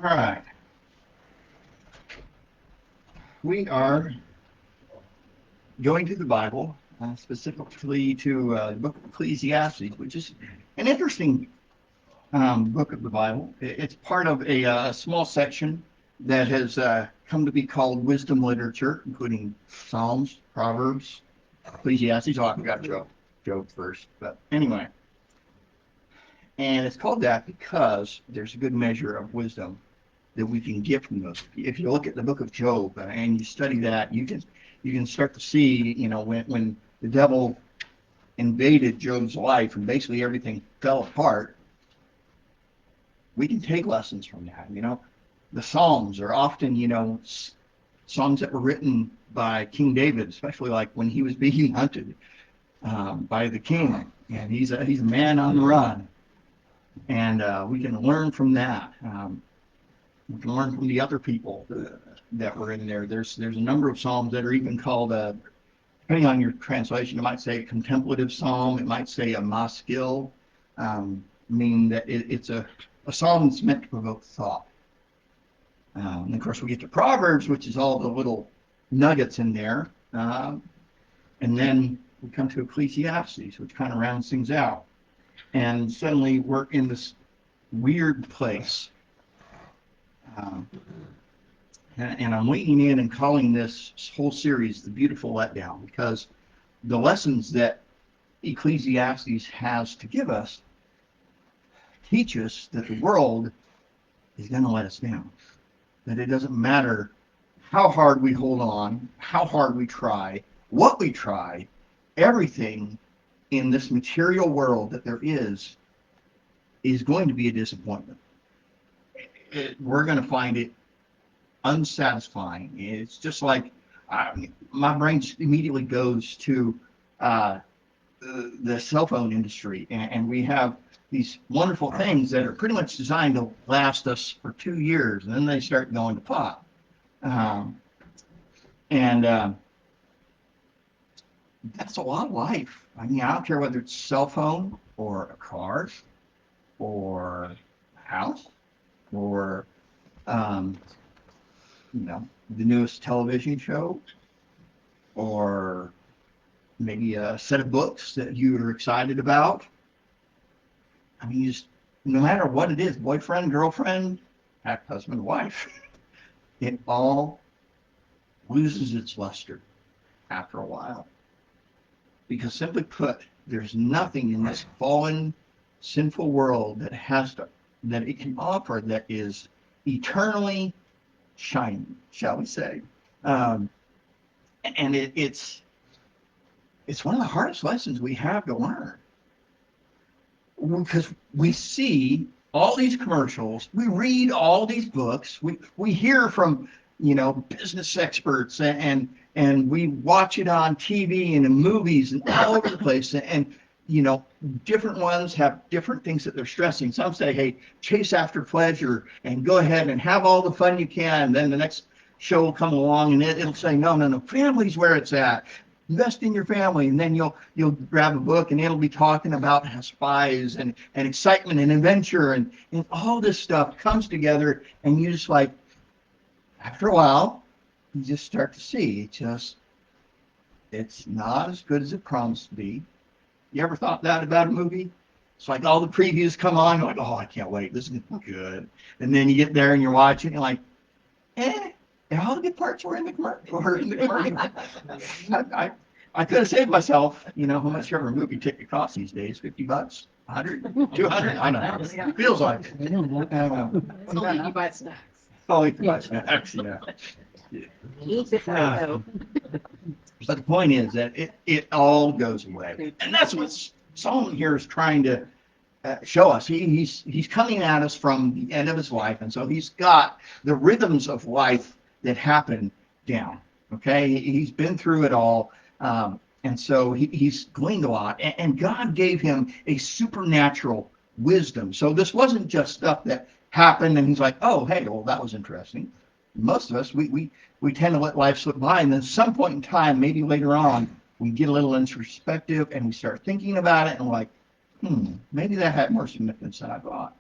All right. We are going to the Bible, specifically to the book of Ecclesiastes, which is an interesting book of the Bible. It's part of a small section that has come to be called wisdom literature, including Psalms, Proverbs, Ecclesiastes. Oh, I forgot Job first. But anyway, and it's called that because there's a good measure of wisdom that we can get from those. If you look at the book of Job and you study that, you can start to see, when the devil invaded Job's life and basically everything fell apart, we can take lessons from that. The Psalms are often, songs that were written by King David, especially like when he was being hunted by the king, and he's a man on the run, and we can learn from that. We can learn from the other people that were in there. There's a number of psalms that are even called, depending on your translation, it might say a contemplative psalm. It might say a maskil, meaning that it's a psalm that's meant to provoke thought. And of course, we get to Proverbs, which is all the little nuggets in there. And then we come to Ecclesiastes, which kind of rounds things out. And suddenly we're in this weird place. And I'm leaning in and calling this whole series the Beautiful Letdown, because the lessons that Ecclesiastes has to give us teach us that the world is going to let us down. That it doesn't matter how hard we hold on, how hard we try, what we try, everything in this material world that there is going to be a disappointment. We're going to find it unsatisfying. It's just like my brain immediately goes to the cell phone industry, and we have these wonderful things that are pretty much designed to last us for 2 years, and then they start going to pot. And that's a lot of life. I mean, I don't care whether it's a cell phone or a car or a house or the newest television show, or maybe a set of books that you're excited about. I mean, no matter what it is, boyfriend, girlfriend, husband, wife, it all loses its luster after a while. Because simply put, there's nothing in this fallen, sinful world that it can offer that is eternally shining, shall we say. And it's one of the hardest lessons we have to learn, because we see all these commercials, we read all these books, we hear from business experts, and we watch it on TV and in movies and all over the place, and different ones have different things that they're stressing. Some say, hey, chase after pleasure and go ahead and have all the fun you can. And then the next show will come along and it'll say, no, family's where it's at. Invest in your family. And then you'll grab a book and it'll be talking about spies and excitement and adventure, and all this stuff comes together, and you just like, after a while, you just start to see it's not as good as it promised to be. You ever thought that about a movie? It's like all the previews come on, you're like, oh, I can't wait, this is good. And then you get there and you're watching, you're like, all the good parts were in the commercial. I could have saved myself, how much ever a movie ticket costs these days, $50, 100, 200, I don't know. It feels like it. Only if you buy snacks. Only if you buy snacks, But the point is that it all goes away, and that's what Solomon here is trying to show us. He's coming at us from the end of his life, and so he's got the rhythms of life that happen down. Okay, he's been through it all, and so he's gleaned a lot. And God gave him a supernatural wisdom. So this wasn't just stuff that happened, and he's like, oh, hey, well, that was interesting. Most of us, we tend to let life slip by, and then at some point in time, maybe later on, we get a little introspective and we start thinking about it, and we're like, maybe that had more significance than I thought.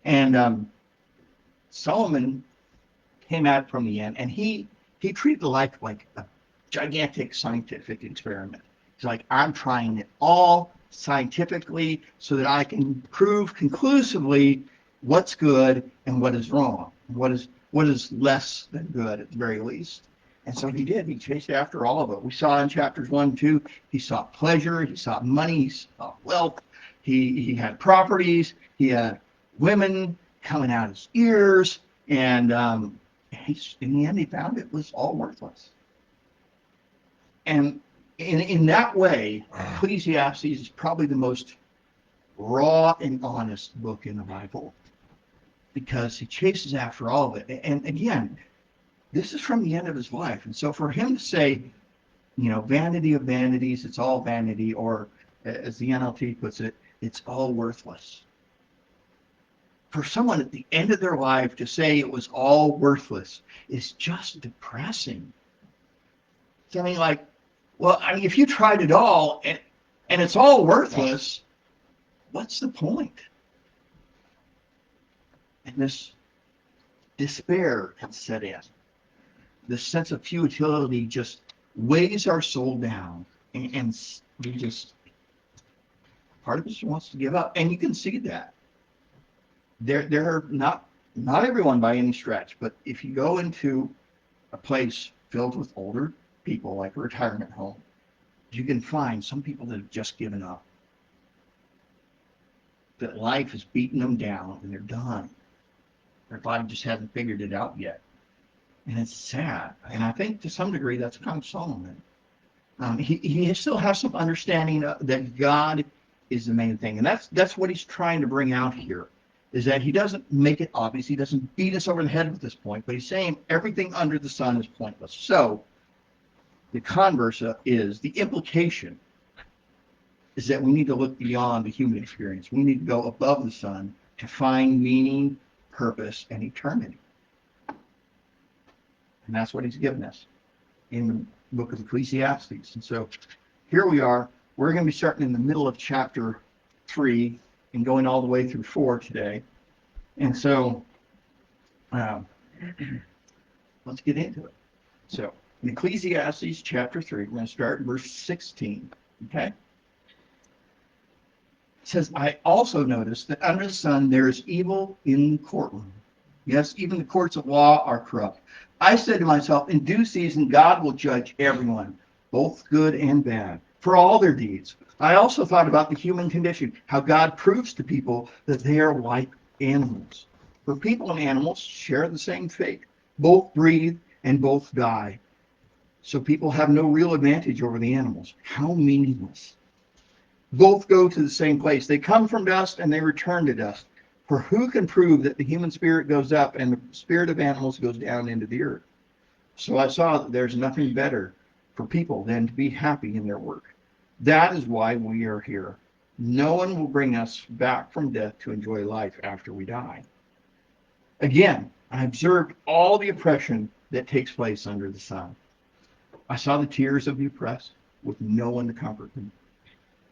And Solomon came at it from the end, and he treated life like a gigantic scientific experiment. He's like, I'm trying it all scientifically so that I can prove conclusively what's good and what is wrong, what is less than good at the very least. And so he did. He chased after all of it. We saw in chapters 1 and 2, he sought pleasure, he sought money, he sought wealth, he had properties, he had women coming out his ears, and in the end he found it was all worthless. And in that way, Ecclesiastes is probably the most raw and honest book in the Bible, because he chases after all of it. And again, this is from the end of his life. And so for him to say, vanity of vanities, it's all vanity, or as the NLT puts it, it's all worthless. For someone at the end of their life to say it was all worthless is just depressing. Something like, well, I mean, if you tried it all and it's all worthless, what's the point? And this despair can set in. This sense of futility just weighs our soul down, and we just, part of us wants to give up. And you can see that. They're not everyone by any stretch, but if you go into a place filled with older people, like a retirement home, you can find some people that have just given up. That life has beaten them down and they're done. Their body just hasn't figured it out yet. And it's sad. And I think to some degree that's kind of Solomon. He still has some understanding that God is the main thing. And that's what he's trying to bring out here, is that he doesn't make it obvious. He doesn't beat us over the head with this point, but he's saying everything under the sun is pointless. So the converse is, the implication is that we need to look beyond the human experience. We need to go above the sun to find meaning, purpose, and eternity. And that's what he's given us in the book of Ecclesiastes. And so here we are. We're going to be starting in the middle of chapter 3 and going all the way through 4 today. And so let's get into it. So in Ecclesiastes chapter 3, we're going to start in verse 16. Okay? It says, I also noticed that under the sun there is evil in the courtroom. Yes, even the courts of law are corrupt. I said to myself, in due season God will judge everyone, both good and bad, for all their deeds. I also thought about the human condition, how God proves to people that they are like animals. For people and animals share the same fate. Both breathe and both die. So people have no real advantage over the animals. How meaningless. Both go to the same place. They come from dust and they return to dust. For who can prove that the human spirit goes up and the spirit of animals goes down into the earth? So I saw that there's nothing better for people than to be happy in their work. That is why we are here. No one will bring us back from death to enjoy life after we die. Again, I observed all the oppression that takes place under the sun. I saw the tears of the oppressed with no one to comfort them.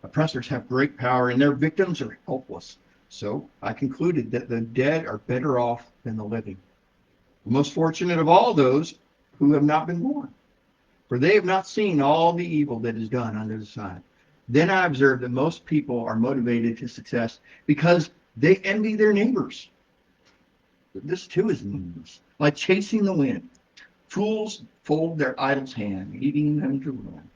Oppressors have great power and their victims are helpless. So I concluded that the dead are better off than the living. The most fortunate of all those who have not been born, for they have not seen all the evil that is done under the sun. Then I observed that most people are motivated to success because they envy their neighbors. This too is meaningless, like chasing the wind. Fools fold their idol's hand, leading them to ruin.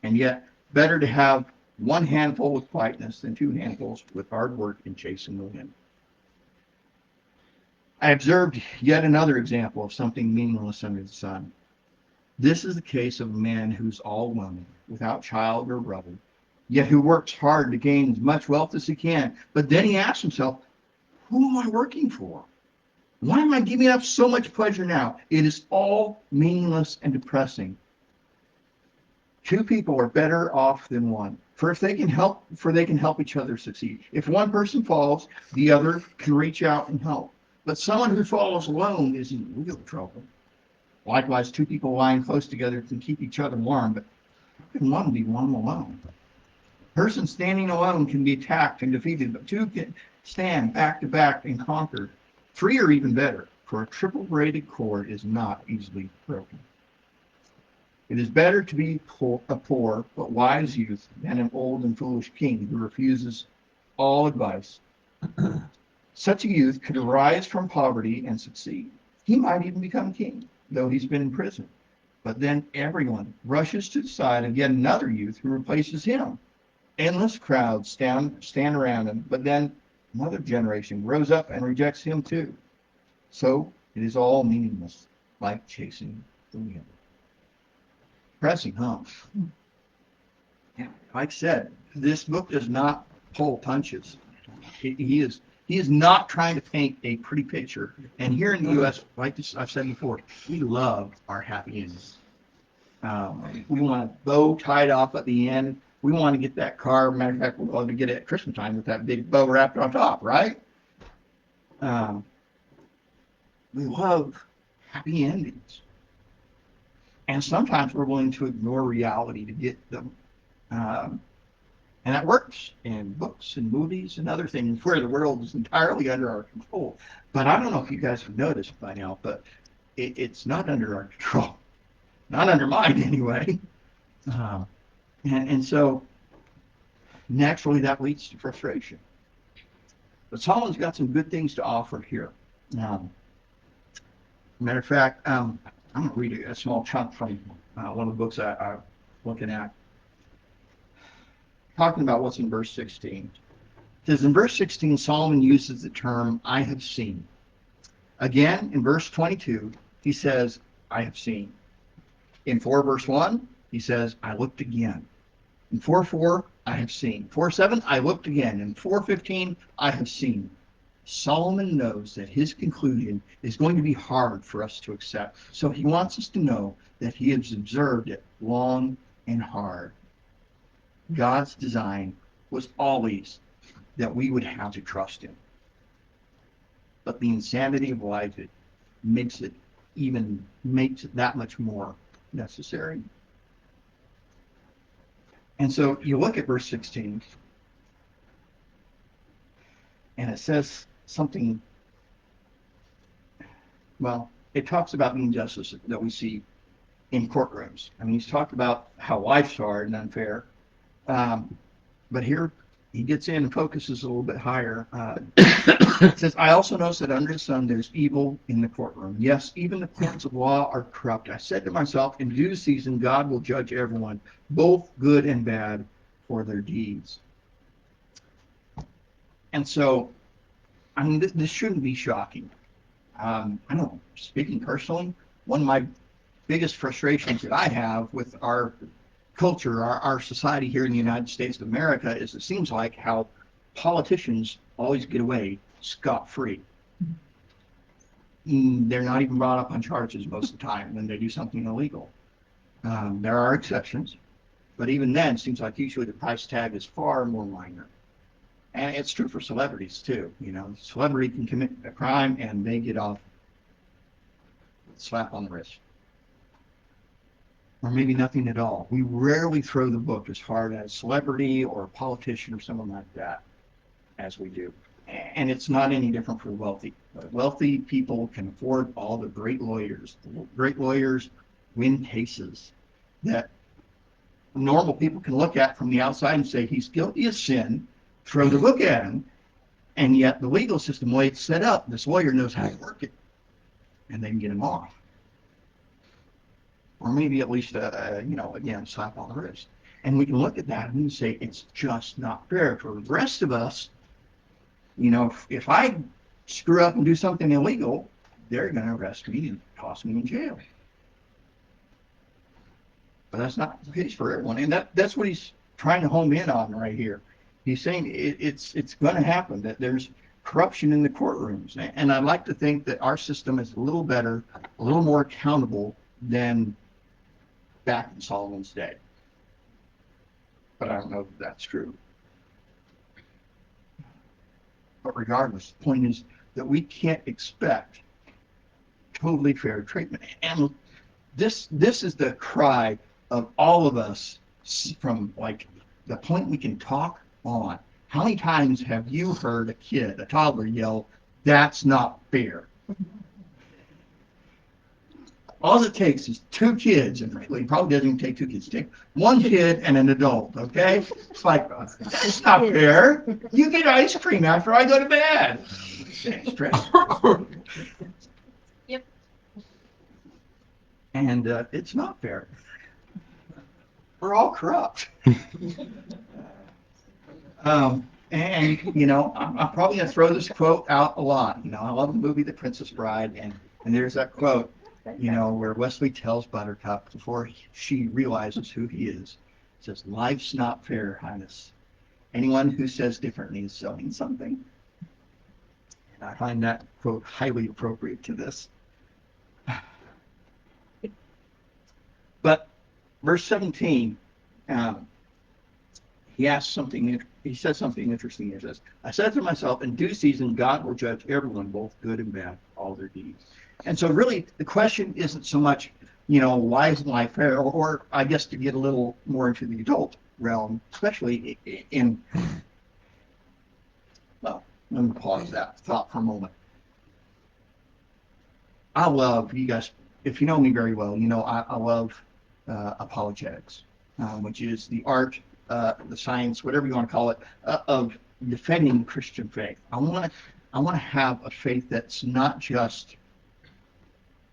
And yet, better to have one handful with quietness than two handfuls with hard work and chasing the wind. I observed yet another example of something meaningless under the sun. This is the case of a man who's all alone, without child or brother, yet who works hard to gain as much wealth as he can. But then he asks himself, who am I working for? Why am I giving up so much pleasure now? It is all meaningless and depressing. Two people are better off than one. For they can help each other succeed. If one person falls, the other can reach out and help. But someone who falls alone is in real trouble. Likewise, two people lying close together can keep each other warm, but how can one be warm alone? A person standing alone can be attacked and defeated, but two can stand back to back and conquer. Three are even better. for a triple braided cord is not easily broken. It is better to be a poor but wise youth than an old and foolish king who refuses all advice. Such a youth could arise from poverty and succeed. He might even become king, though he's been in prison. But then everyone rushes to the side of yet another youth who replaces him. Endless crowds stand around him, but then another generation grows up and rejects him too. So it is all meaningless, like chasing the wind. Pressing, huh? Yeah, like I said, this book does not pull punches. He is not trying to paint a pretty picture. And here in the U.S., like this, I've said before, we love our happy endings. We want a bow tied off at the end. We want to get that car. Matter of fact, we're going to get it at Christmas time with that big bow wrapped on top, right? We love happy endings. And sometimes we're willing to ignore reality to get them. And that works in books and movies and other things where the world is entirely under our control. But I don't know if you guys have noticed by now, but it's not under our control. Not under mine, anyway. And so, naturally, that leads to frustration. But Solomon's got some good things to offer here. Matter of fact, I'm going to read a small chunk from one of the books I'm looking at, talking about what's in verse 16. It says, in verse 16, Solomon uses the term, I have seen. Again, in verse 22, he says, I have seen. In 4 verse 1, he says, I looked again. In 4:4, I have seen. 4:7, I looked again. In 4:15, I have seen. Solomon knows that his conclusion is going to be hard for us to accept. So he wants us to know that he has observed it long and hard. God's design was always that we would have to trust him. But the insanity of life, it makes it that much more necessary. And so you look at verse 16, and it says something, well, it talks about the injustice that we see in courtrooms. I mean, he's talked about how life's hard and unfair, but here he gets in and focuses a little bit higher. It says, I also notice that under the sun there's evil in the courtroom. Yes, even the courts of law are corrupt. I said to myself, in due season God will judge everyone, both good and bad, for their deeds. And so, I mean, this shouldn't be shocking. I know, speaking personally, one of my biggest frustrations that I have with our culture, our society here in the United States of America, is it seems like how politicians always get away scot-free. They're not even brought up on charges most of the time when they do something illegal. There are exceptions, but even then, it seems like usually the price tag is far more minor. And it's true for celebrities too. You know, a celebrity can commit a crime and they get off with a slap on the wrist. Or maybe nothing at all. We rarely throw the book as hard as celebrity or a politician or someone like that as we do. And it's not any different for wealthy. Wealthy people can afford all the great lawyers. Great lawyers win cases that normal people can look at from the outside and say he's guilty of sin, throw the book at him, and yet the legal system, the way it's set up, this lawyer knows how to work it, and they can get him off. Or maybe at least, again, slap on the wrist. And we can look at that and say it's just not fair. For the rest of us, you know, if I screw up and do something illegal, they're going to arrest me and toss me in jail. But that's not the case for everyone. And that's what he's trying to home in on right here. He's saying it's going to happen, that there's corruption in the courtrooms. And I'd like to think that our system is a little better, a little more accountable than back in Solomon's day. But I don't know if that's true. But regardless, the point is that we can't expect totally fair treatment. And this is the cry of all of us from like the point we can talk on. How many times have you heard a toddler yell, "That's not fair"? All it takes is two kids, and really, it probably doesn't even take two kids. Take one kid and an adult, okay? It's like, it's not fair. You get ice cream after I go to bed. Stress. Yep. And it's not fair. We're all corrupt. And I'm probably going to throw this quote out a lot. I love the movie The Princess Bride, and there's that quote, where Wesley tells Buttercup before she realizes who he is, says, "Life's not fair, Highness. Anyone who says differently is selling something." And I find that quote highly appropriate to this. But verse 17, he says something interesting. He says, "I said to myself, in due season, God will judge everyone, both good and bad, all their deeds." And so really, the question isn't so much, why isn't life fair? Or I guess to get a little more into the adult realm, especially well, let me pause that thought for a moment. I love, you guys, if you know me very well, I love apologetics, which is the art, the science, whatever you want to call it, of defending Christian faith. I want to have a faith that's not just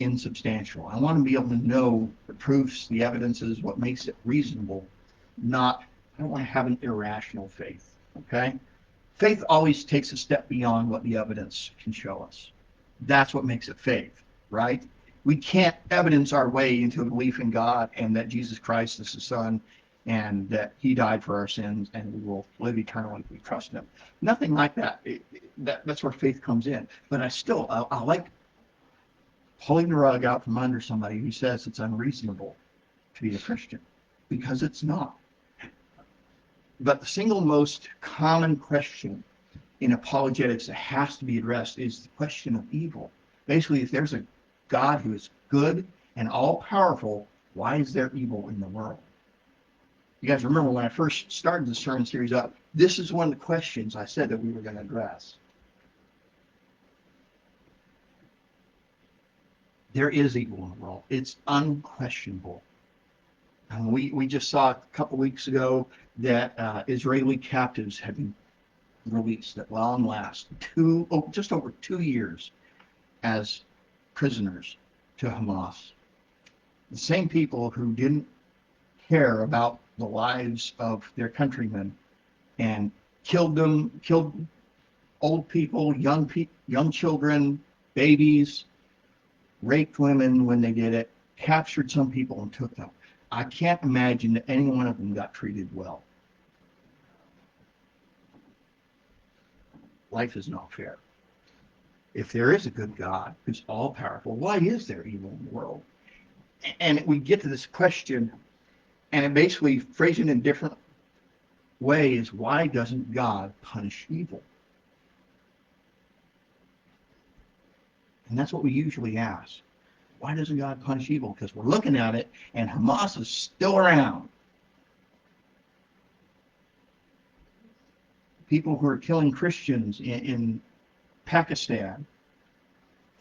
insubstantial. I want to be able to know the proofs, the evidences, what makes it reasonable. I don't want to have an irrational faith. Okay? Faith always takes a step beyond what the evidence can show us. That's what makes it faith, right? We can't evidence our way into a belief in God and that Jesus Christ is the Son and that he died for our sins and we will live eternally if we trust him. Nothing like that. That's where faith comes in. But I like pulling the rug out from under somebody who says it's unreasonable to be a Christian, because it's not. But the single most common question in apologetics that has to be addressed is the question of evil. Basically, if there's a God who is good and all-powerful, why is there evil in the world? You guys remember when I first started the sermon series up, this is one of the questions I said that we were going to address. There is evil in the world. It's unquestionable. And we just saw a couple weeks ago that Israeli captives have been released at long last, just over 2 years as prisoners to Hamas. The same people who didn't care about the lives of their countrymen and killed old people, young children, babies, raped women when they did it, captured some people and took them. I can't imagine that any one of them got treated well. Life is not fair. If there is a good God who's all-powerful, why is there evil in the world? And we get to this question, and it basically phrased it in different ways. Why doesn't God punish evil? And that's what we usually ask. Why doesn't God punish evil? Because we're looking at it, and Hamas is still around. People who are killing Christians in Pakistan.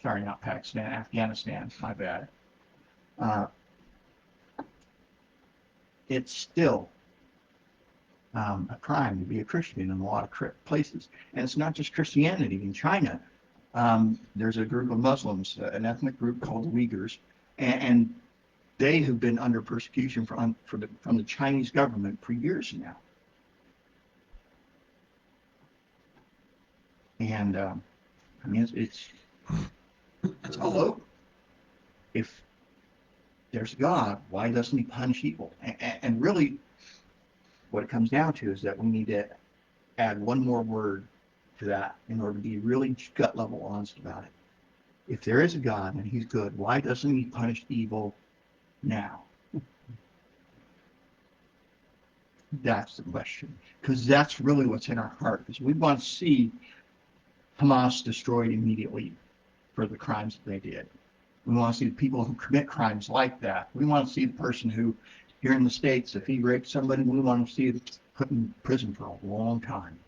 Sorry, not Pakistan, Afghanistan, my bad. It's still a crime to be a Christian in a lot of places. And it's not just Christianity. In China, there's a group of Muslims, an ethnic group called the Uyghurs, and they have been under persecution from the Chinese government for years now. And it's all over. If there's God, why doesn't he punish evil? And really, what it comes down to is that we need to add one more word to that in order to be really gut level honest about it. If there is a God and he's good, why doesn't he punish evil now? That's the question. Because that's really what's in our heart. Because we want to see Hamas destroyed immediately for the crimes that they did. We want to see the people who commit crimes like that. We want to see the person who, here in the States, if he raped somebody, we want to see it put in prison for a long time.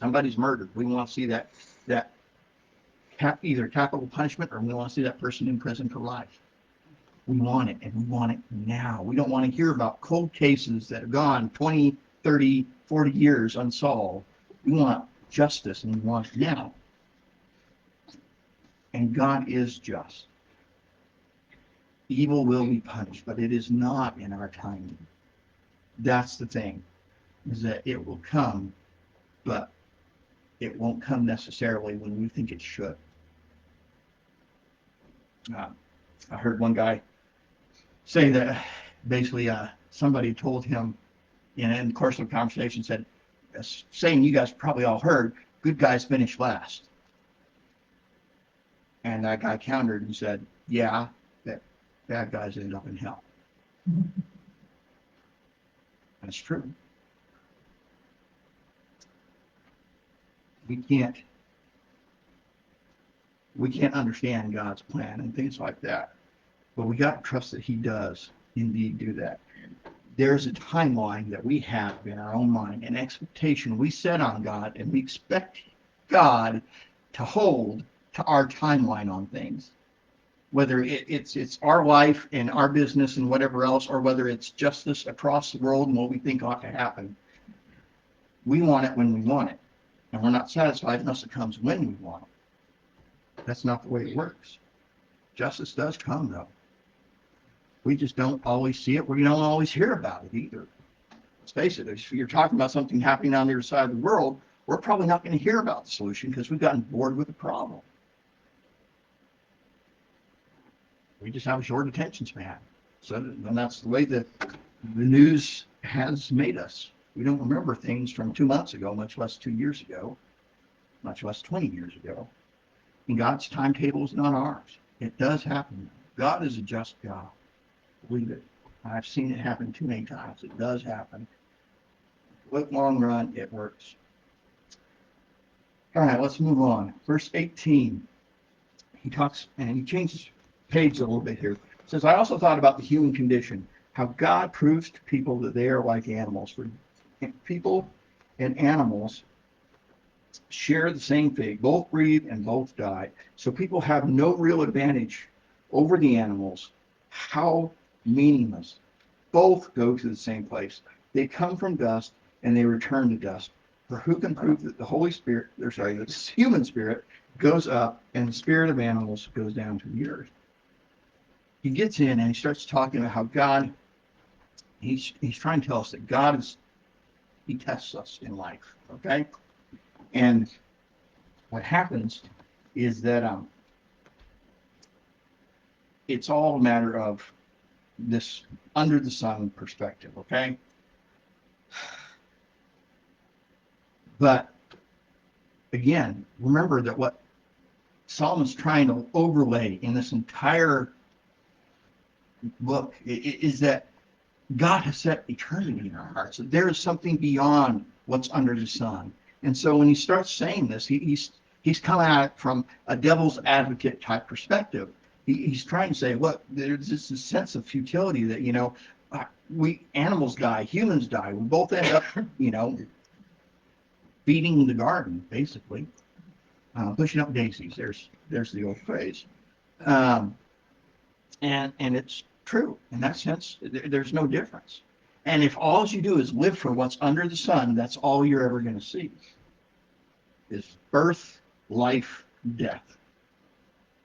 Somebody's murdered. We want to see that either capital punishment or we want to see that person in prison for life. We want it, and we want it now. We don't want to hear about cold cases that have gone 20, 30, 40 years unsolved. We want justice, and we want it now. And God is just. Evil will be punished, but it is not in our timing. That's the thing, is that it will come, but it won't come necessarily when we think it should. I heard one guy say that basically somebody told him in the course of a conversation, said, saying you guys probably all heard, good guys finish last. And that guy countered and said, yeah, that bad guys end up in hell. That's true. We can't understand God's plan and things like that, but we got to trust that he does indeed do that. There's a timeline that we have in our own mind, an expectation we set on God, and we expect God to hold to our timeline on things, whether it's our life and our business and whatever else, or whether it's justice across the world and what we think ought to happen. We want it when we want it, and we're not satisfied unless it comes when we want it. That's not the way it works. Justice does come, though. We just don't always see it. We don't always hear about it either. Let's face it, if you're talking about something happening on the other side of the world, we're probably not going to hear about the solution because we've gotten bored with the problem. We just have a short attention span. So, and that's the way that the news has made us. We don't remember things from 2 months ago, much less 2 years ago, much less 20 years ago. And God's timetable is not ours. It does happen. God is a just God. Believe it. I've seen it happen too many times. It does happen. But long run, it works. All right, let's move on. Verse 18. He talks, and he changes page a little bit here. It says, I also thought about the human condition, how God proves to people that they are like animals. For people and animals share the same fate. Both breathe and both die. So people have no real advantage over the animals. How meaningless. Both go to the same place. They come from dust and they return to dust. For who can prove that the the human spirit goes up and the spirit of animals goes down to the earth? He gets in and he starts talking about how God, he's trying to tell us that God he tests us in life, okay? And what happens is that it's all a matter of this under the sun perspective, okay? But again, remember that what Solomon's trying to overlay in this entire book is that God has set eternity in our hearts. There is something beyond what's under the sun. And so when he starts saying this, he's coming at it from a devil's advocate type perspective. He's trying to say, look, there's this sense of futility that, we animals die, humans die. We both end up, feeding the garden, basically. Pushing up daisies. There's the old phrase. And it's true. In that sense, there's no difference. And if all you do is live for what's under the sun, that's all you're ever going to see. Is birth, life, death.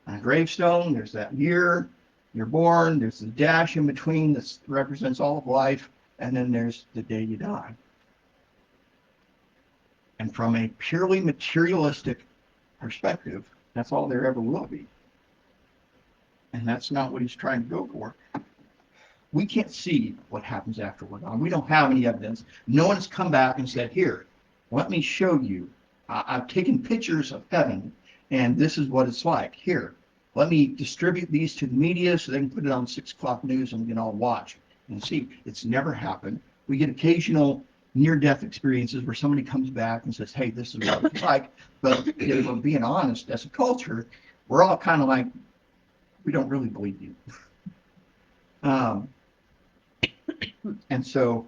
On a gravestone, there's that year you're born, there's the dash in between that represents all of life, and then there's the day you die. And from a purely materialistic perspective, that's all there ever will be. And that's not what he's trying to go for. We can't see what happens after we're gone. We don't have any evidence. No one's come back and said, here, let me show you. I've taken pictures of heaven, and this is what it's like. Here, let me distribute these to the media so they can put it on 6 o'clock news and we can all watch and see. It's never happened. We get occasional near-death experiences where somebody comes back and says, hey, this is what it's like. But if we're being honest, as a culture, we're all kind of like, we don't really believe you. And so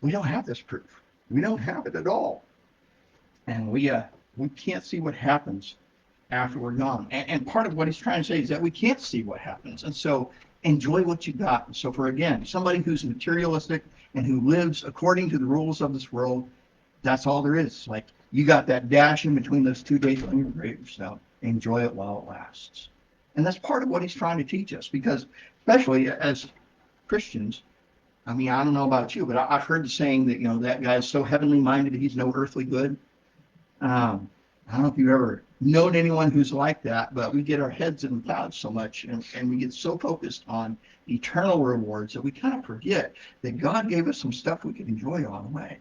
we don't have this proof. We don't have it at all. And we can't see what happens after we're gone. And part of what he's trying to say is that we can't see what happens. And so enjoy what you got. And so for, again, somebody who's materialistic and who lives according to the rules of this world, that's all there is. Like, you got that dash in between those 2 days on your grave, so enjoy it while it lasts. And that's part of what he's trying to teach us, because especially as Christians, I mean, I don't know about you, but I've heard the saying that, that guy is so heavenly minded, he's no earthly good. I don't know if you've ever known anyone who's like that, but we get our heads in the clouds so much, and we get so focused on eternal rewards that we kind of forget that God gave us some stuff we could enjoy on the way.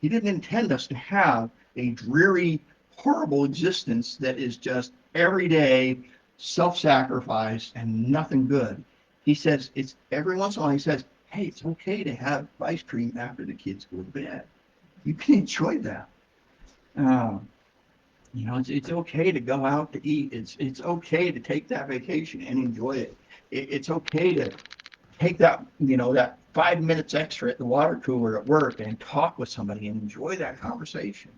He didn't intend us to have a dreary, horrible existence that is just every day self-sacrifice and nothing good. He says, it's every once in a while, he says, hey, it's okay to have ice cream after the kids go to bed. You can enjoy that. It's okay to go out to eat. It's okay to take that vacation and enjoy it. It's okay to take that 5 minutes extra at the water cooler at work and talk with somebody and enjoy that conversation.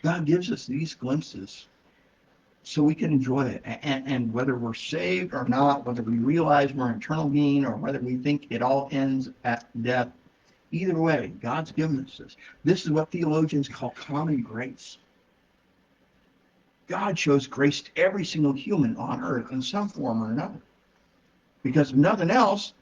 God gives us these glimpses so we can enjoy it. And whether we're saved or not, whether we realize we're eternal being or whether we think it all ends at death, either way, God's given us this. This is what theologians call common grace. God shows grace to every single human on earth in some form or another. Because if nothing else,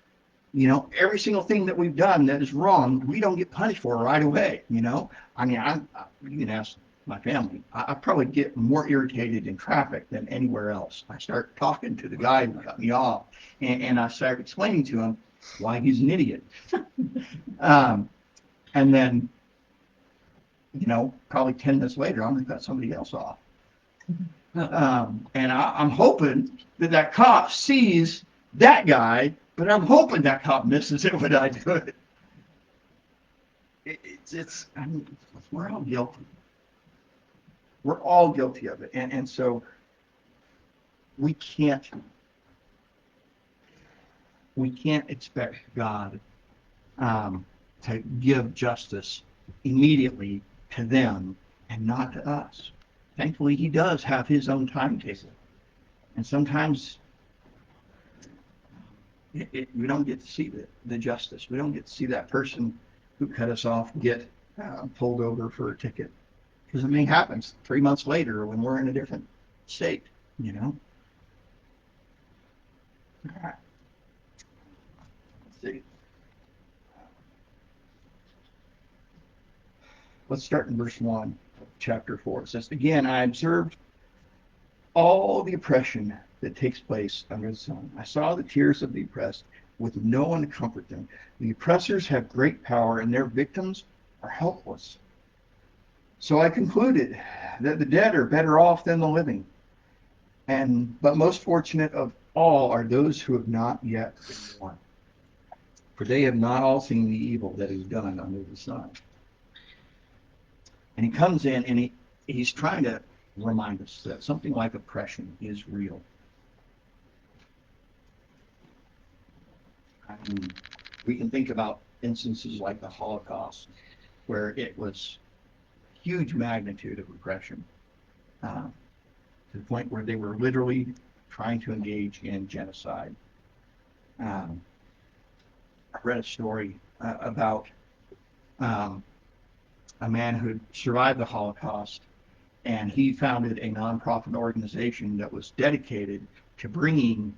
every single thing that we've done that is wrong, we don't get punished for right away. I mean, you can ask my family. I probably get more irritated in traffic than anywhere else. I start talking to the guy who cut me off, and I start explaining to him why he's an idiot. And then, probably 10 minutes later, I'm going to cut somebody else off. And I'm hoping that cop sees that guy, but I'm hoping that cop misses it when I do it. We're all guilty. We're all guilty of it. And so we can't expect God to give justice immediately to them and not to us. Thankfully, he does have his own timetable. And sometimes we don't get to see the justice. We don't get to see that person who cut us off get pulled over for a ticket. Because it may happen 3 months later when we're in a different state, All right. Let's see. Let's start in verse 1 of chapter 4. It says, again, I observed all the oppression that takes place under the sun. I saw the tears of the oppressed with no one to comfort them. The oppressors have great power and their victims are helpless. So I concluded that the dead are better off than the living. But most fortunate of all are those who have not yet been born. For they have not all seen the evil that is done under the sun. And he comes in and he's trying to remind us that something like oppression is real. We can think about instances like the Holocaust, where it was huge magnitude of oppression, to the point where they were literally trying to engage in genocide. I read a story about a man who survived the Holocaust, and he founded a nonprofit organization that was dedicated to bringing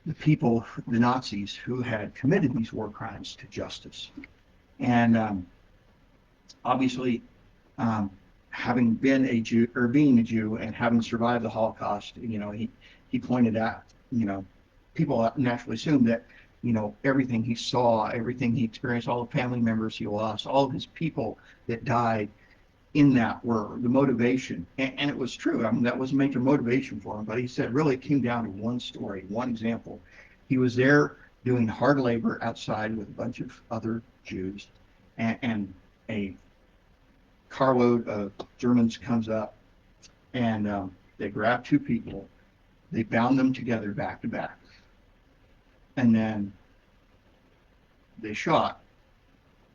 the people, the Nazis, who had committed these war crimes to justice. And obviously, having been a Jew, or being a Jew, and having survived the Holocaust, he pointed out, people naturally assume that, everything he saw, everything he experienced, all the family members he lost, all of his people that died in that were the motivation. And it was true. I mean, that was a major motivation for him. But he said, really, it came down to one story, one example. He was there doing hard labor outside with a bunch of other Jews, and a carload of Germans comes up, and they grab two people, they bound them together back to back, and then they shot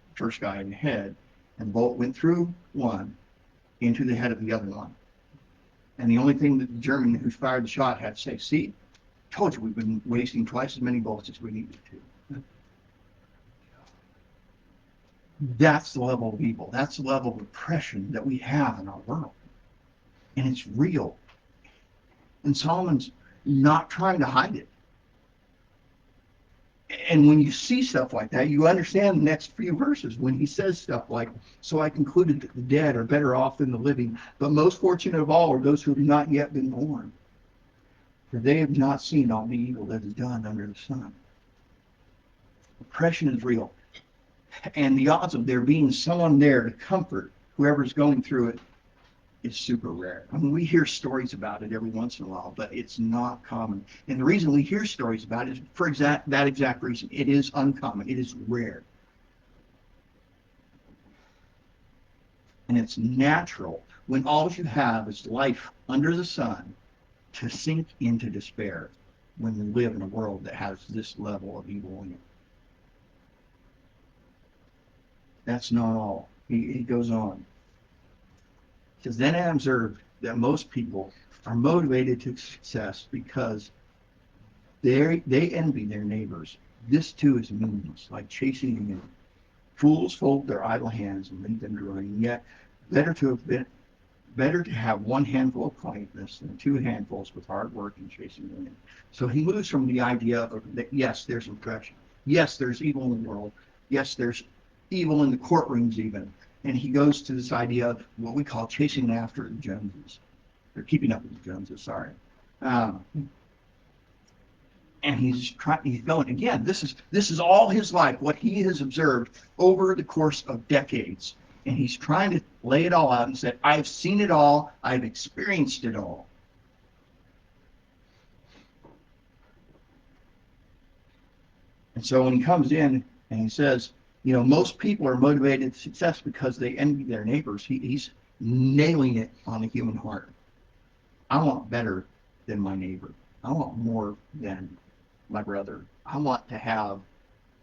the first guy in the head, and the bullet went through one into the head of the other one. And the only thing that the German who fired the shot had to say, see, told you we've been wasting twice as many bullets as we needed to. That's the level of evil. That's the level of oppression that we have in our world. And it's real. And Solomon's not trying to hide it. And when you see stuff like that, you understand the next few verses when he says stuff like, so I concluded that the dead are better off than the living, but most fortunate of all are those who have not yet been born. For they have not seen all the evil that is done under the sun. Oppression is real. And the odds of there being someone there to comfort whoever's going through it is super rare. I mean, we hear stories about it every once in a while, but it's not common. And the reason we hear stories about it is for that exact reason. It is uncommon. It is rare. And it's natural when all you have is life under the sun to sink into despair when we live in a world that has this level of evil in it. That's not all. He goes on. He says, then I observed that most people are motivated to success because they envy their neighbors. This too is meaningless, like chasing the wind. Fools fold their idle hands and leave them to run. Yet better to have one handful of kindness than two handfuls with hard work and chasing the wind. So he moves from the idea of that, yes, there's oppression. Yes, there's evil in the world. Yes, there's evil in the courtrooms even. And he goes to this idea of what we call chasing after the Joneses. They're keeping up with the Joneses, sorry. And he's going, again, this is all his life, what he has observed over the course of decades. And he's trying to lay it all out and say, I've seen it all, I've experienced it all. And so when he comes in and he says, you know, most people are motivated to success because they envy their neighbors. He's nailing it on the human heart. I want better than my neighbor. I want more than my brother. I want to have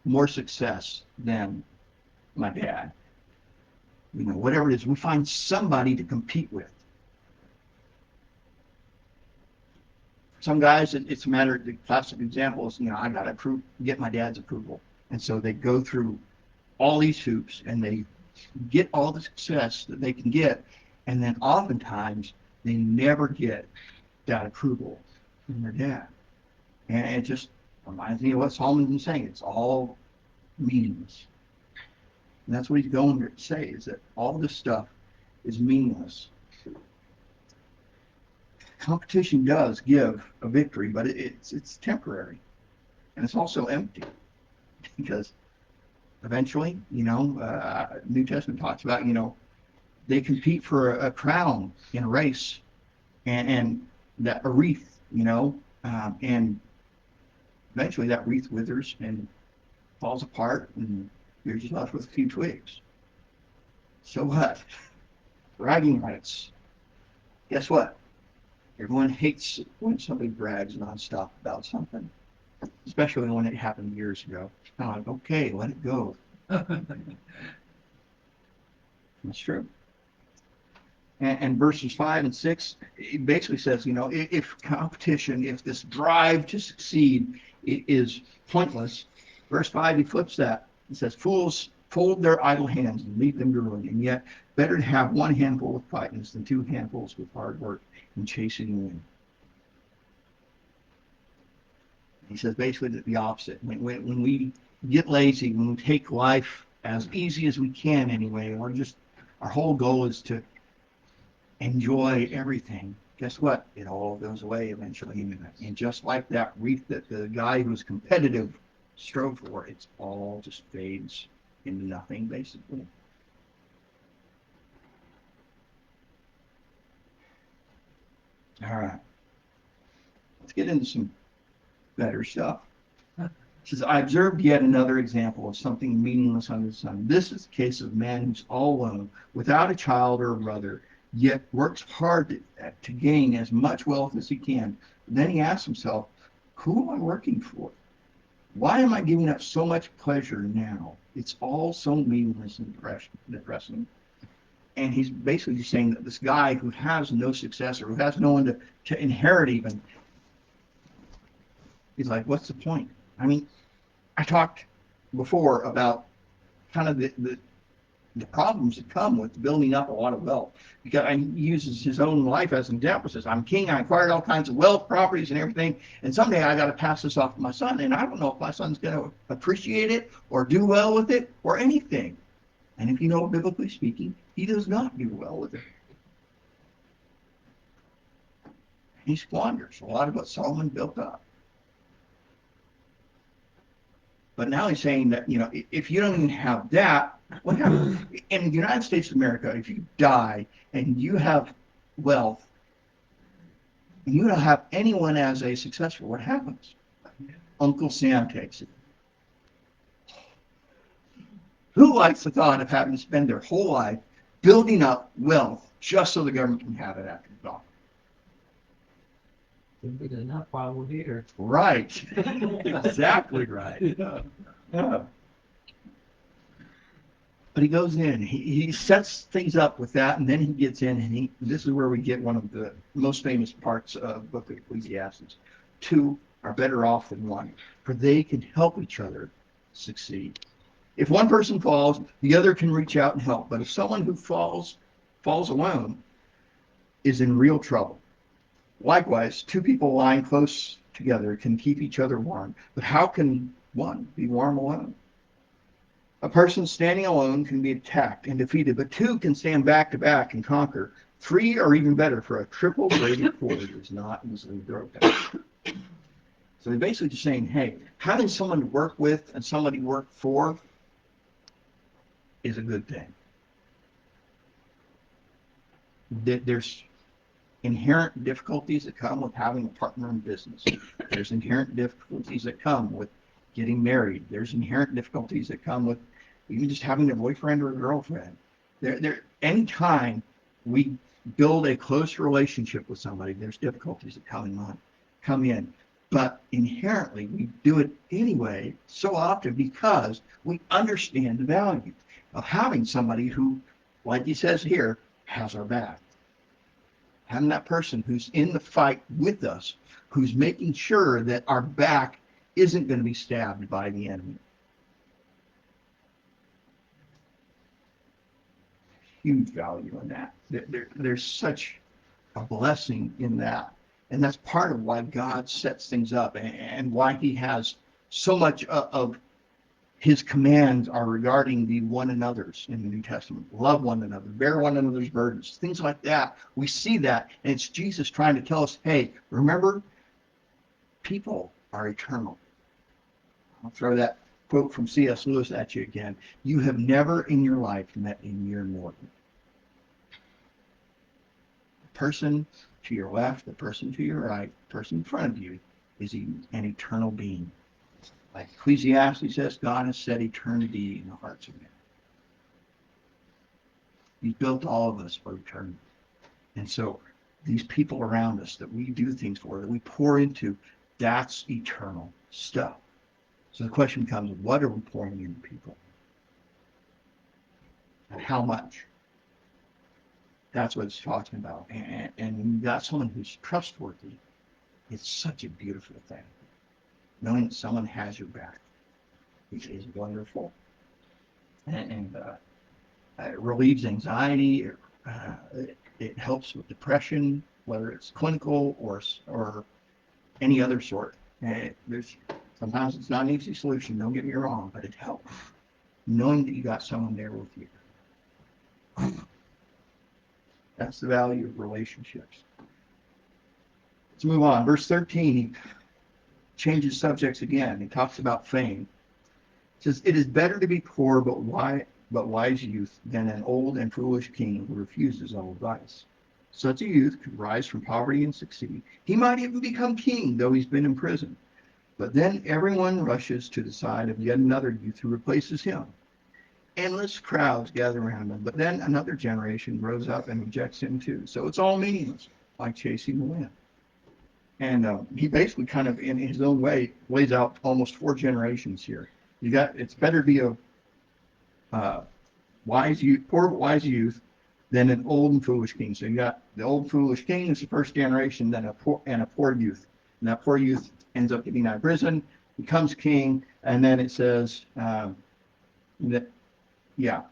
more success than my dad. You know, whatever it is, we find somebody to compete with. Some guys, it's a matter, the classic example is, you know, I got to get my dad's approval. And so they go through all these hoops and they get all the success that they can get. And then oftentimes they never get that approval from their dad. And it just reminds me of what Solomon's been saying. It's all meaningless. And that's what he's going to say, is that all this stuff is meaningless. Competition does give a victory, but it's temporary. And it's also empty. Because eventually, you know, New Testament talks about, you know, they compete for a crown in a race and that a wreath, you know, and eventually that wreath withers and falls apart and you're just left with a few twigs. So what? Bragging rights. Guess what? Everyone hates when somebody brags nonstop about something, especially when it happened years ago. It's kind of like, okay, let it go. That's true. And verses 5 and 6, it basically says, you know, if competition, if this drive to succeed is pointless, verse 5, he flips that. He says, fools fold their idle hands and leave them to ruin, and yet better to have one handful with quietness than two handfuls with hard work and chasing the wind. He says basically the opposite. When we get lazy, when we take life as easy as we can anyway, or just our whole goal is to enjoy everything, guess what? It all goes away eventually. And just like that wreath that the guy who was competitive strove for, it's all just fades into nothing, basically. All right. Let's get into some better stuff. It says, I observed yet another example of something meaningless under the sun. This is the case of a man who's all alone, without a child or a brother, yet works hard to gain as much wealth as he can. Then he asks himself, who am I working for? Why am I giving up so much pleasure now? It's all so meaningless and depressing. And he's basically just saying that this guy who has no successor, who has no one to inherit even, he's like, what's the point? I mean, I talked before about kind of the problems that come with building up a lot of wealth. Because he uses his own life as an example. Says, I'm king, I acquired all kinds of wealth, properties, and everything, and someday I got to pass this off to my son, and I don't know if my son's going to appreciate it or do well with it or anything. And if you know, biblically speaking, he does not do well with it. He squanders a lot of what Solomon built up. But now he's saying that, you know, if you don't even have that, what happens? In the United States of America, if you die and you have wealth, and you don't have anyone as a successor, what happens? Uncle Sam takes it. Who likes the thought of having to spend their whole life building up wealth just so the government can have it after it's gone? Good enough while we're here. Right. Exactly right. Yeah. But he goes in, he sets things up with that, and then he gets in, and this is where we get one of the most famous parts of the book of Ecclesiastes. Two are better off than one, for they can help each other succeed. If one person falls, the other can reach out and help. But if someone who falls alone is in real trouble. Likewise, two people lying close together can keep each other warm. But how can one be warm alone? A person standing alone can be attacked and defeated, but two can stand back to back and conquer. Three are even better, for a triple braided cord is not easily broken. So they're basically just saying, hey, having someone to work with and somebody to work for is a good thing. There's inherent difficulties that come with having a partner in business. There's inherent difficulties that come with getting married. There's inherent difficulties that come with even just having a boyfriend or a girlfriend. Anytime we build a close relationship with somebody, there's difficulties that come in. But inherently, we do it anyway so often because we understand the value of having somebody who, like he says here, has our back. Having that person who's in the fight with us, who's making sure that our back isn't going to be stabbed by the enemy. Huge value in that. There's such a blessing in that. And that's part of why God sets things up and why he has so much of his commands are regarding the one another's in the New Testament. Love one another, bear one another's burdens, things like that. We see that, and it's Jesus trying to tell us, hey, remember, people are eternal. I'll throw that quote from C.S. Lewis at you again. You have never in your life met a mere mortal. The person to your left, the person to your right, the person in front of you is an eternal being. Like Ecclesiastes says, God has set eternity in the hearts of men. He's built all of us for eternity. And so these people around us that we do things for, that we pour into, that's eternal stuff. So the question becomes, what are we pouring into people? And how much? That's what it's talking about. And when you got someone who's trustworthy, it's such a beautiful thing. Knowing that someone has your back is wonderful. And it relieves anxiety. It helps with depression, whether it's clinical or any other sort. Sometimes it's not an easy solution, don't get me wrong, but it helps. Knowing that you got someone there with you. That's the value of relationships. Let's move on. Verse 13, he changes subjects again. He talks about fame. He says, it is better to be poor but wise youth than an old and foolish king who refuses all advice. Such a youth could rise from poverty and succeed. He might even become king, though he's been in prison. But then everyone rushes to the side of yet another youth who replaces him. Endless crowds gather around him, but then another generation grows up and rejects him too. So it's all meaningless, like chasing the wind. And he basically kind of, in his own way, lays out almost 4 generations here. It's better to be a poor but wise youth then an old and foolish king. So you got the old foolish king is the first generation, then a poor youth. And that poor youth ends up getting out of prison, becomes king, and then it says that, yeah,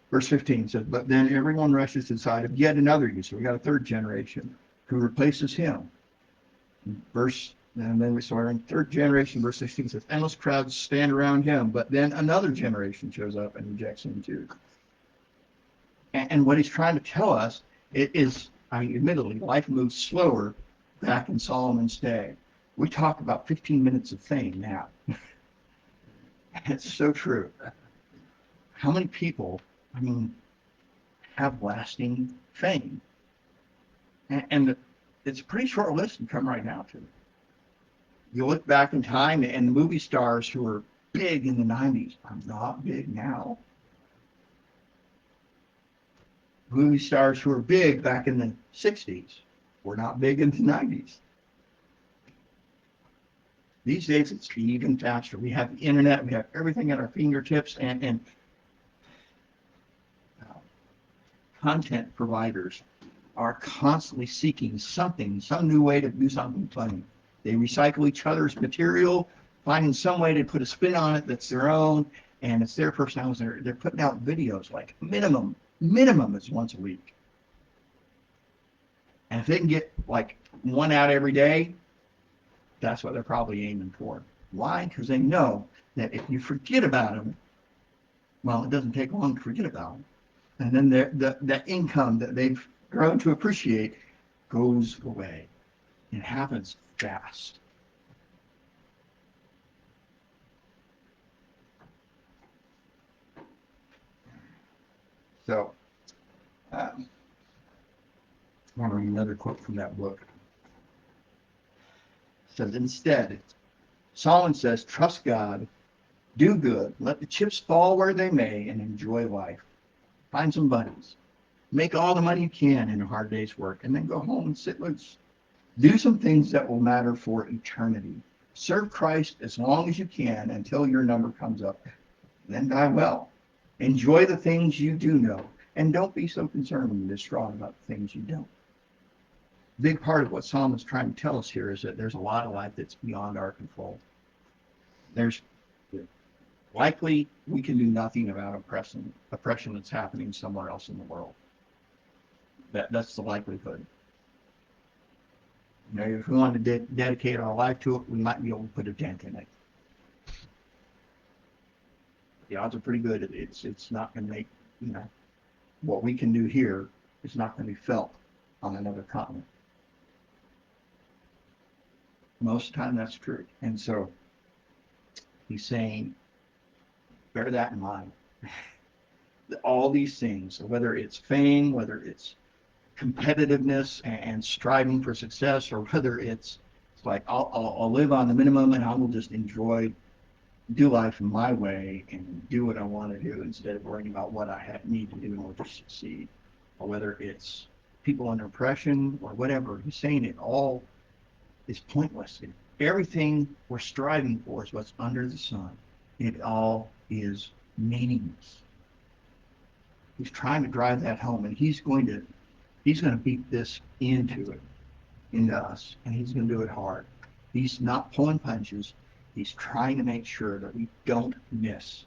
verse 15 says, but then everyone rushes to the side of yet another youth. So we got a third generation who replaces him. And then we saw in third generation, verse 16 says, endless crowds stand around him, but then another generation shows up and rejects him too. And what he's trying to tell us is, I mean, admittedly, life moves slower back in Solomon's day. We talk about 15 minutes of fame now. It's so true. How many people, I mean, have lasting fame? And it's a pretty short list to come right now to. You look back in time, and the movie stars who were big in the 90s are not big now. Movie stars who were big back in the 60s were not big in the 90s. These days, it's even faster. We have the internet, we have everything at our fingertips, and content providers are constantly seeking something, some new way to do something funny. They recycle each other's material, finding some way to put a spin on it that's their own, and it's their personality. They're putting out videos like minimum is once a week. And if they can get like one out every day, that's what they're probably aiming for. Why? Because they know that if you forget about them, well, it doesn't take long to forget about them. And then the income that they've grown to appreciate goes away. It happens fast. So, I want to read another quote from that book. It says, instead, Solomon says, trust God, do good, let the chips fall where they may, and enjoy life. Find some buddies. Make all the money you can in a hard day's work, and then go home and sit loose. Do some things that will matter for eternity. Serve Christ as long as you can until your number comes up. Then die well. Enjoy the things you do know, and don't be so concerned and distraught about the things you don't. A big part of what Solomon is trying to tell us here is that there's a lot of life that's beyond our control. There's likely we can do nothing about oppression that's happening somewhere else in the world. That's the likelihood. You know, if we want to dedicate our life to it, we might be able to put a dent in it. The odds are pretty good. It's not going to make, you know, what we can do here is not going to be felt on another continent. Most of the time, that's true. And so he's saying, bear that in mind. All these things, whether it's fame, whether it's competitiveness and striving for success, or whether it's like I'll live on the minimum and I will just do life in my way and do what I want to do instead of worrying about what I need to do in order to succeed, or whether it's people under oppression or whatever. He's saying it all is pointless. Everything we're striving for is what's under the sun. It all is meaningless. He's trying to drive that home, and he's going to beat this into us, and he's going to do it hard. He's not pulling punches. He's trying to make sure that we don't miss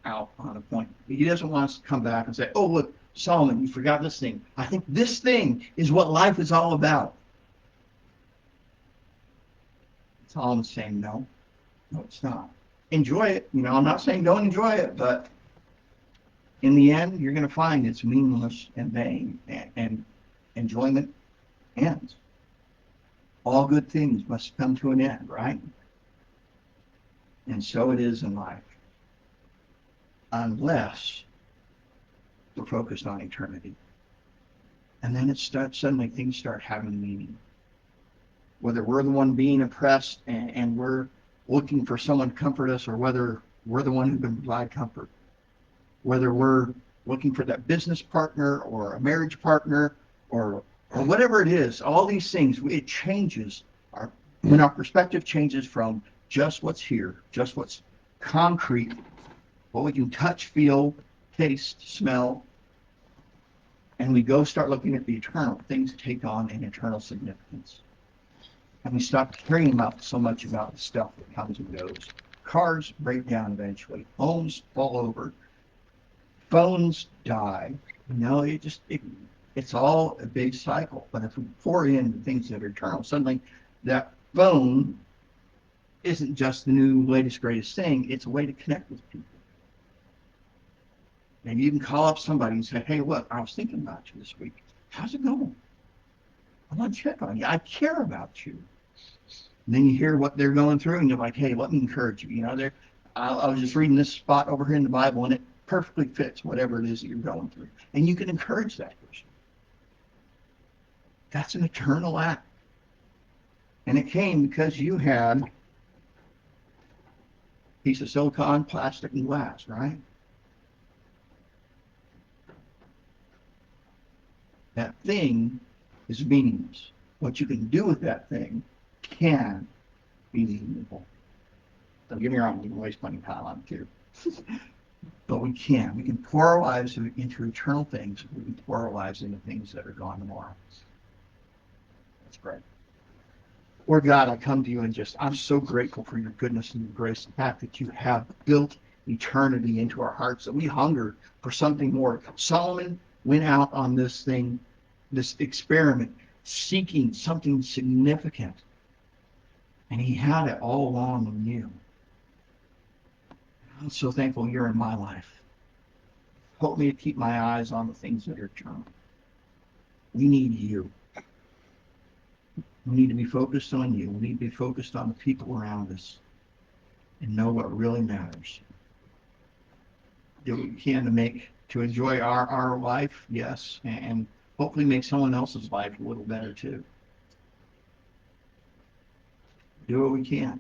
out on a point. He doesn't want us to come back and say, oh, look, Solomon, you forgot this thing. I think this thing is what life is all about. Solomon's saying, no, it's not. Enjoy it. You know, I'm not saying don't enjoy it, but in the end, you're going to find it's meaningless and vain, and enjoyment ends. All good things must come to an end, right? And so it is in life. Unless we're focused on eternity. And then suddenly things start having meaning. Whether we're the one being oppressed and we're looking for someone to comfort us, or whether we're the one who can provide comfort. Whether we're looking for that business partner or a marriage partner or whatever it is, all these things, it changes when our perspective changes from just what's here, just what's concrete, what we can touch, feel, taste, smell, and we go start looking at the eternal, things take on an eternal significance. And we stop caring about so much about the stuff that comes and goes. Cars break down eventually. Homes fall over. Phones die. It's all a big cycle. But if we pour in the things that are eternal, suddenly that phone isn't just the new, latest, greatest thing. It's a way to connect with people. And you can call up somebody and say, hey, look, I was thinking about you this week. How's it going? I want to check on you. I care about you. And then you hear what they're going through, and you're like, hey, let me encourage you. I was just reading this spot over here in the Bible, and it perfectly fits whatever it is that you're going through. And you can encourage that person. That's an eternal act. And it came because you had a piece of silicon, plastic, and glass, right? That thing is meaningless. What you can do with that thing can be meaningful. Don't get me wrong, we can waste money time on it too. But we can. We can pour our lives into eternal things. We can pour our lives into things that are gone tomorrow. That's great. Lord God, I come to you and I'm so grateful for your goodness and your grace, the fact that you have built eternity into our hearts, that we hunger for something more. Solomon went out on this thing, this experiment, seeking something significant. And he had it all along in you. I'm so thankful you're in my life. Help me to keep my eyes on the things that are eternal. We need you. We need to be focused on you. We need to be focused on the people around us and know what really matters. Do what we can to enjoy our life, yes, and hopefully make someone else's life a little better too. Do what we can.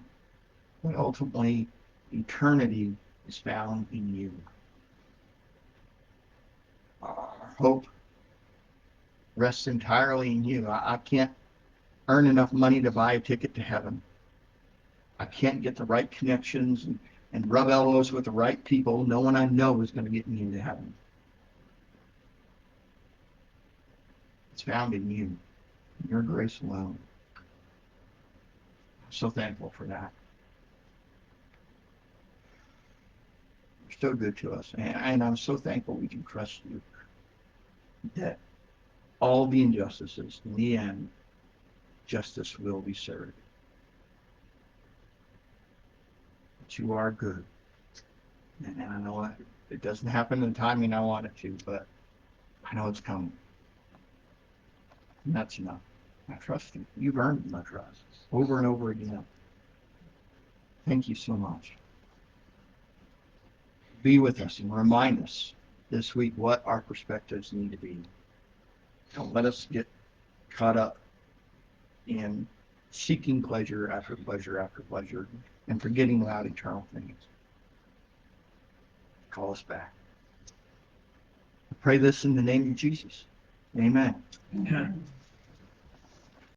But ultimately, eternity is found in you. Our hope rests entirely in you. I can't earn enough money to buy a ticket to heaven. I can't get the right connections and rub elbows with the right people. No one I know is going to get me into heaven. It's found in you, in your grace alone. I'm so thankful for that. You're so good to us, and I'm so thankful we can trust you. That all the injustices, in the end, justice will be served. But you are good. And I know it doesn't happen in the timing I want it to, but I know it's coming. And that's enough. I trust you. You've earned my trust over and over again. Thank you so much. Be with us and remind us this week what our perspectives need to be. Don't let us get caught up in seeking pleasure after pleasure after pleasure and forgetting about eternal things. Call us back. I pray this in the name of Jesus. Amen. Amen.